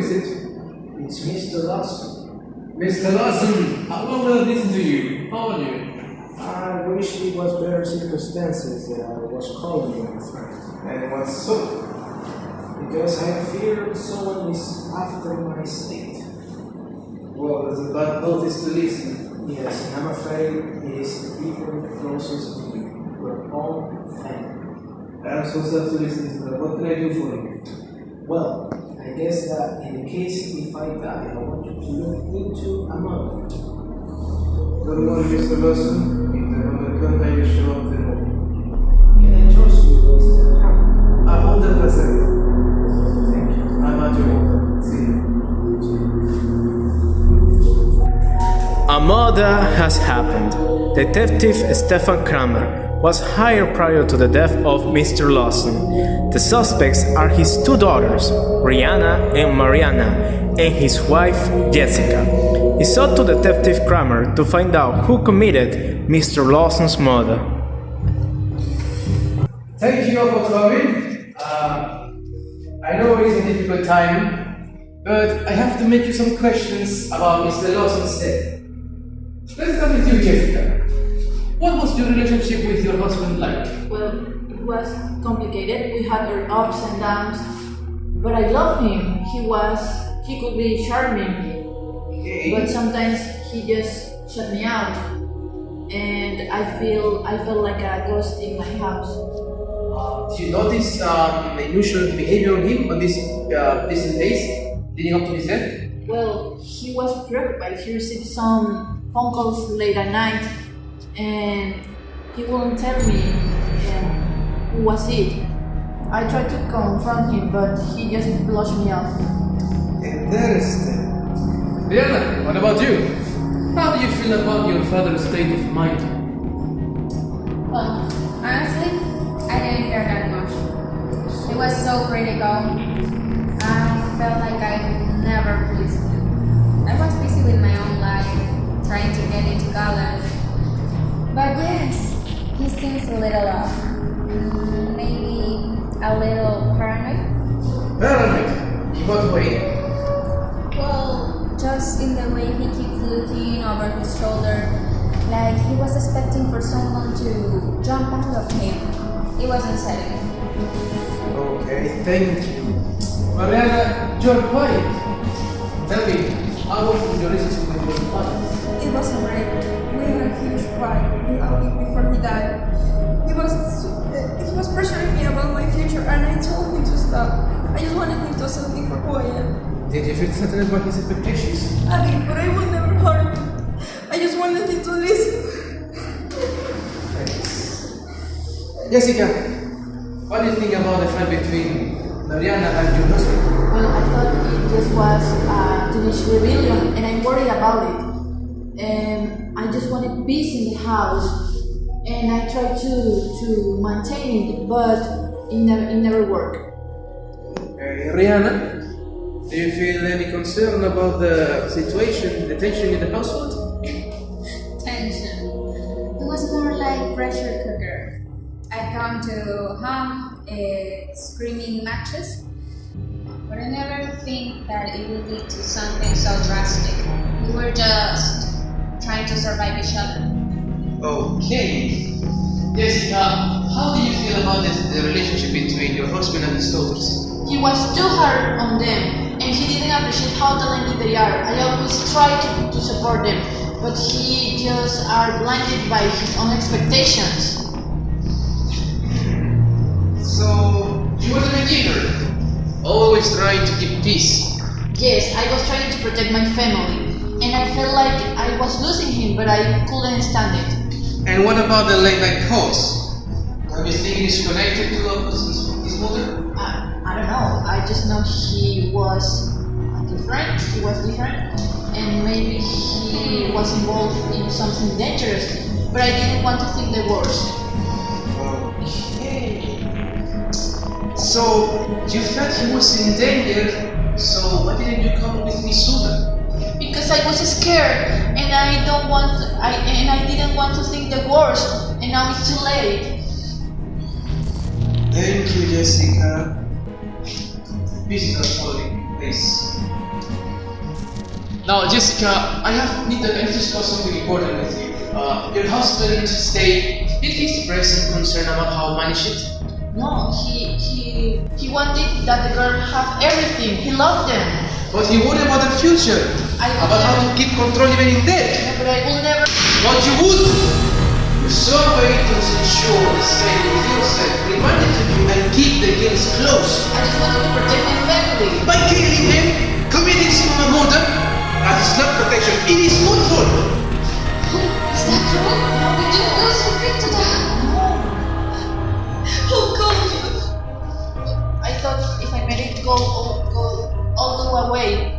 is it? It's Mr. Lawson. Mr. Lawson, how long will I listen to you? How are you? I wish it was better circumstances that I was calling you with. And what's so? Because I fear someone is after my state. Well, that's a bad notice to listen. Yes, and I'm afraid it is the people closest to you. We're all family. I'm so sad to listen to that. What can I do for you? Well, I guess that in the case if I die, I want you to look into a mother. Don't worry, Mr. Lawson. If the moment comes, I will show up the moment. Can I trust you with the hammer? 100%. Thank you. I'm at your order. See you. A murder has happened. Detective Stefan Kramer was hired prior to the death of Mr. Lawson. The suspects are his two daughters, Rihanna and Mariana, and his wife, Jessica. He sought to Detective Kramer to find out who committed Mr. Lawson's murder. Thank you all for coming. I know it is a difficult time, but I have to make you some questions about Mr. Lawson's death. Let's start with you, Jessica. What was your relationship with your husband like? Well, it was complicated. We had our ups and downs, but I love him. He could be charming, Okay. but sometimes he just shut me out, and I felt like a ghost in my house. Did you notice unusual behavior on him on these recent days leading up to his death? Well, he was preoccupied. He received some phone calls late at night, and he wouldn't tell me who was it. I tried to confront him, but he just brushed me off. Interesting. Rihanna, what about you? How do you feel about your father's state of mind? Well, honestly, I didn't care that much. He was so critical. I felt like I never pleased him. I was busy with my own life, trying to get into college. But yes, he seems a little off. Maybe a little paranoid. Paranoid? In what way? Well, just in the way he keeps looking over his shoulder, like he was expecting for someone to jump out of him. It wasn't setting. Okay, thank you. Mariana, you're quiet. Tell me, how was your relationship with your father? It wasn't great. We had a huge fight a week before he died. He was pressuring me about my future, and I told him to stop. I just wanted him to accept me for who I am. Did you feel threatened by his expectations? I did, but I would never hurt him. I just wanted him to listen. Thanks. Jessica, what do you think about the fight between Mariana and your husband? Well, I thought it just was a teenage rebellion, and I'm worried about it. And I just wanted peace in the house, and I tried to maintain it, but it never worked. Okay, Rihanna, do you feel any concern about the situation, the tension in the household? Tension. It was more like pressure cooker. I come to hum screaming matches, but I never think that it would lead to something so drastic. We were just trying to survive each other. Okay. Jessica, how do you feel about the relationship between your husband and his daughters? He was too hard on them, and he didn't appreciate how talented they are. I always try to support them, but he just are blinded by his own expectations. So, you were the mediator, always trying to keep peace. Yes, I was trying to protect my family, and I felt like I was losing him, but I couldn't stand it. And what about the late night calls? Do you think he's connected to his mother? I don't know. I just know he was different, and maybe he was involved in something dangerous, but I didn't want to think the worst. Okay. So, you felt he was in danger, so why didn't you come with me sooner? Because I was scared, and I didn't want to think the worst, and now it's too late. Thank you, Jessica. Please not calling, please. Now, Jessica, I need to discuss something important with you. Your husband did he express some concern about how I manage it? No, he wanted that the girl have everything. He loved them. But he worried about the future, about how to keep control even in debt. Yeah, but I will never. What you would? You saw way to ensure the same with yourself, reminded to you and keep the gates closed. I just wanted to protect my family. By killing him, committing a murder, that is not protection, it is lawful. Is that true? No, we just go so quick to that. How come you? I thought if I made it go away,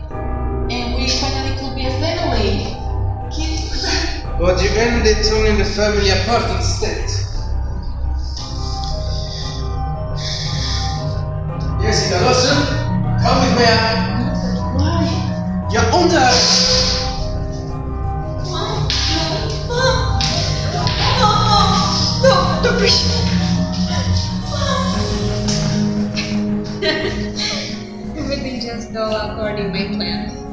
and we finally could be a family. But you ended turning the family apart instead. Jessica Lawson, come with me. Why? You're under. No, don't push Everything just go according my plan.